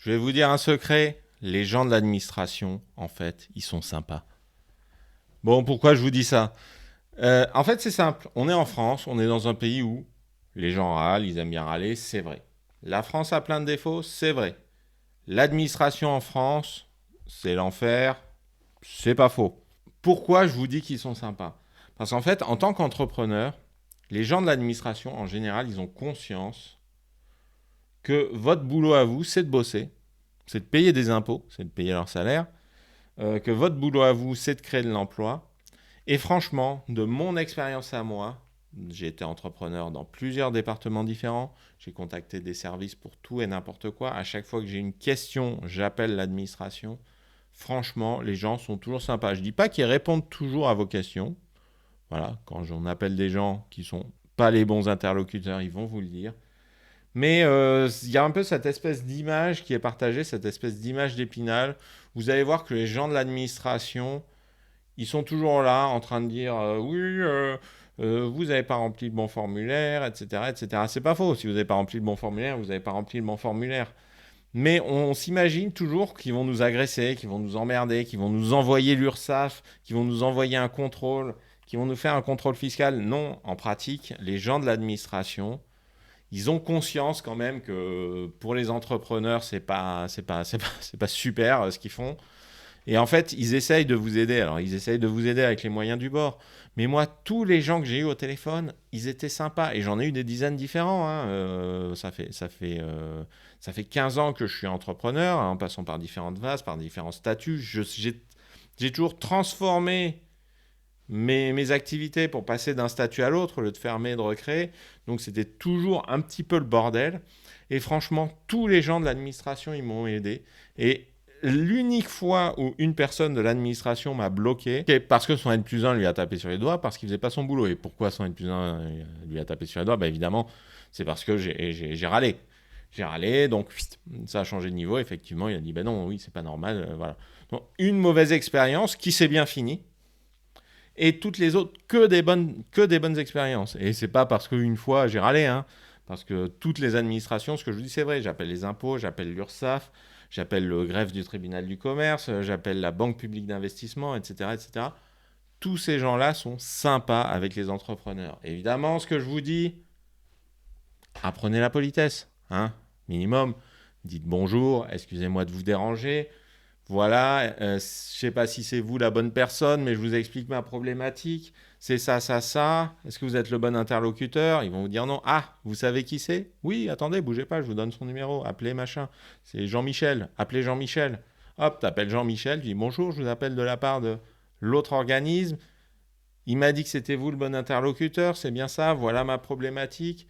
Je vais vous dire un secret. Les gens de l'administration, en fait, ils sont sympas. Bon, pourquoi je vous dis ça? En fait, c'est simple. On est en France, on est dans un pays où les gens râlent, ils aiment bien râler, c'est vrai. La France a plein de défauts, c'est vrai. L'administration en France, c'est l'enfer, c'est pas faux. Pourquoi je vous dis qu'ils sont sympas? Parce qu'en fait, en tant qu'entrepreneur, les gens de l'administration, en général, ils ont conscience que votre boulot à vous, c'est de bosser, c'est de payer des impôts, c'est de payer leur salaire, que votre boulot à vous, c'est de créer de l'emploi. Et franchement, de mon expérience à moi, j'ai été entrepreneur dans plusieurs départements différents, j'ai contacté des services pour tout et n'importe quoi. À chaque fois que j'ai une question, j'appelle l'administration. Franchement, les gens sont toujours sympas. Je ne dis pas qu'ils répondent toujours à vos questions. Voilà, quand on appelle des gens qui ne sont pas les bons interlocuteurs, ils vont vous le dire. Mais il y a un peu cette espèce d'image qui est partagée, cette espèce d'image d'Épinal. Vous allez voir que les gens de l'administration, ils sont toujours là en train de dire oui, vous n'avez pas rempli le bon formulaire, etc., etc. C'est pas faux. Si vous n'avez pas rempli le bon formulaire, vous n'avez pas rempli le bon formulaire. Mais on s'imagine toujours qu'ils vont nous agresser, qu'ils vont nous emmerder, qu'ils vont nous envoyer l'URSSAF, qu'ils vont nous envoyer un contrôle, qu'ils vont nous faire un contrôle fiscal. Non, en pratique, les gens de l'administration, ils ont conscience quand même que pour les entrepreneurs, c'est pas super ce qu'ils font. Et en fait, ils essayent de vous aider. Alors, ils essayent de vous aider avec les moyens du bord. Mais moi, tous les gens que j'ai eu au téléphone, ils étaient sympas. Et j'en ai eu des dizaines différents. Hein. Ça fait 15 ans que je suis entrepreneur, hein, en passant par différentes phases, par différents statuts. J'ai toujours transformé mes activités pour passer d'un statut à l'autre, au lieu de fermer et de recréer. Donc, c'était toujours un petit peu le bordel. Et franchement, tous les gens de l'administration, ils m'ont aidé. Et l'unique fois où une personne de l'administration m'a bloqué, c'est parce que son N plus 1 lui a tapé sur les doigts, parce qu'il faisait pas son boulot. Et pourquoi son N plus 1 lui a tapé sur les doigts? Bah, évidemment, c'est parce que j'ai râlé. J'ai râlé, donc ça a changé de niveau. Effectivement, il a dit, ben non, oui, c'est pas normal. Voilà. Donc, une mauvaise expérience qui s'est bien finie. Et toutes les autres, que des bonnes expériences. Et c'est pas parce qu'une fois j'ai râlé, hein, parce que toutes les administrations, ce que je vous dis, c'est vrai. J'appelle les impôts, j'appelle l'URSSAF, j'appelle le greffe du tribunal du commerce, j'appelle la banque publique d'investissement, etc., etc. Tous ces gens-là sont sympas avec les entrepreneurs. Évidemment, ce que je vous dis, apprenez la politesse, hein, minimum. Dites bonjour, excusez-moi de vous déranger. Voilà, je ne sais pas si c'est vous la bonne personne, mais je vous explique ma problématique. C'est ça, ça, ça. Est-ce que vous êtes le bon interlocuteur? Ils vont vous dire non. Ah, vous savez qui c'est? Oui, attendez, bougez pas, je vous donne son numéro. Appelez machin. C'est Jean-Michel. Appelez Jean-Michel. Hop, t'appelles Jean-Michel, tu dis bonjour, je vous appelle de la part de l'autre organisme. Il m'a dit que c'était vous le bon interlocuteur, c'est bien ça, voilà ma problématique.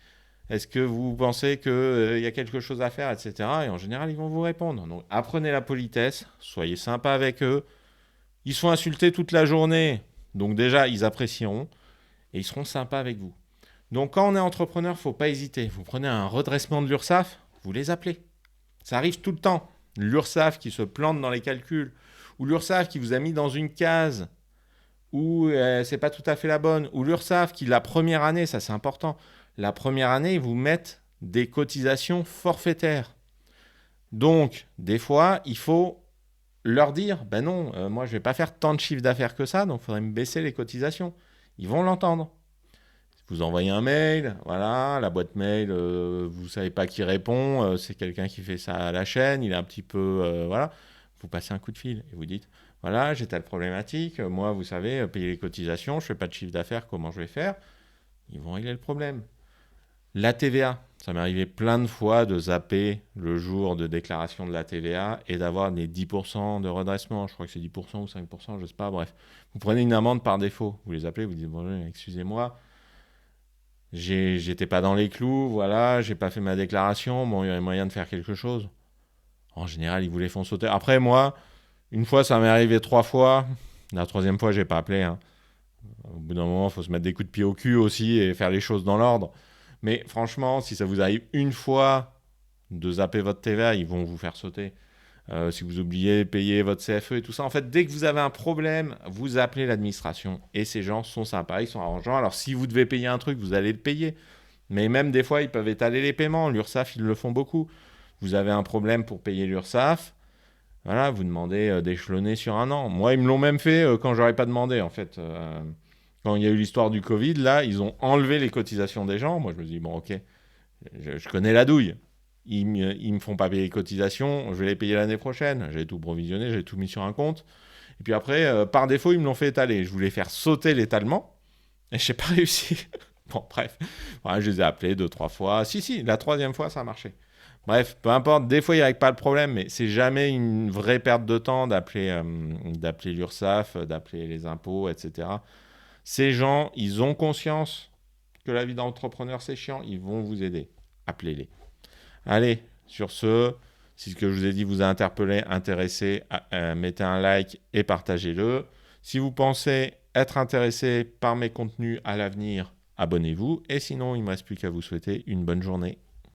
Est-ce que vous pensez qu'il y a quelque chose à faire, etc. Et en général, ils vont vous répondre. Donc, apprenez la politesse, soyez sympa avec eux. Ils sont insultés toute la journée. Donc déjà, ils apprécieront et ils seront sympas avec vous. Donc quand on est entrepreneur, il ne faut pas hésiter. Vous prenez un redressement de l'URSSAF, vous les appelez. Ça arrive tout le temps. L'URSSAF qui se plante dans les calculs, ou l'URSSAF qui vous a mis dans une case où c'est pas tout à fait la bonne, ou l'URSSAF qui, la première année, ça c'est important, la première année, ils vous mettent des cotisations forfaitaires. Donc, des fois, il faut leur dire, ben non, moi je vais pas faire tant de chiffre d'affaires que ça, donc il faudrait me baisser les cotisations. Ils vont l'entendre. Vous envoyez un mail, voilà, la boîte mail, vous savez pas qui répond, c'est quelqu'un qui fait ça à la chaîne, il est un petit peu, voilà, vous passez un coup de fil et vous dites, voilà, j'ai telle problématique, moi, vous savez, payer les cotisations, je fais pas de chiffre d'affaires, comment je vais faire? Ils vont régler le problème. La TVA, ça m'est arrivé plein de fois de zapper le jour de déclaration de la TVA et d'avoir des 10% de redressement. Je crois que c'est 10% ou 5%, je ne sais pas, bref. Vous prenez une amende par défaut. Vous les appelez, vous dites, bonjour, excusez-moi, j'étais pas dans les clous, voilà, j'ai pas fait ma déclaration, bon, il y avait moyen de faire quelque chose. En général, ils vous les font sauter. Après, moi, une fois, ça m'est arrivé 3 fois. La troisième fois, j'ai pas appelé, hein. Au bout d'un moment, il faut se mettre des coups de pied au cul aussi et faire les choses dans l'ordre. Mais franchement, si ça vous arrive une fois de zapper votre TVA, ils vont vous faire sauter. Si vous oubliez de payer votre CFE et tout ça, en fait, dès que vous avez un problème, vous appelez l'administration. Et ces gens sont sympas, ils sont arrangeants. Alors, si vous devez payer un truc, vous allez le payer. Mais même des fois, ils peuvent étaler les paiements. L'URSSAF, ils le font beaucoup. Vous avez un problème pour payer l'URSSAF. Voilà, vous demandez d'échelonner sur un an. Moi, ils me l'ont même fait quand j'aurais pas demandé, en fait. Quand il y a eu l'histoire du Covid, là, ils ont enlevé les cotisations des gens. Moi, je me dis, bon, ok, je connais la douille. Ils me font pas payer les cotisations, je vais les payer l'année prochaine. J'ai tout provisionné, j'ai tout mis sur un compte. Et puis après, par défaut, ils me l'ont fait étaler. Je voulais faire sauter l'étalement, et je n'ai pas réussi. Bon, bref. Voilà, je les ai appelés 2, 3 fois. Si, la troisième fois, ça a marché. Bref, peu importe, des fois, il n'y avait pas de problème, mais c'est jamais une vraie perte de temps d'appeler l'URSSAF, d'appeler les impôts, etc. Ces gens, ils ont conscience que la vie d'entrepreneur, c'est chiant, ils vont vous aider. Appelez-les. Allez, sur ce, si ce que je vous ai dit vous a interpellé, intéressé, mettez un like et partagez-le. Si vous pensez être intéressé par mes contenus à l'avenir, abonnez-vous. Et sinon, il ne me reste plus qu'à vous souhaiter une bonne journée.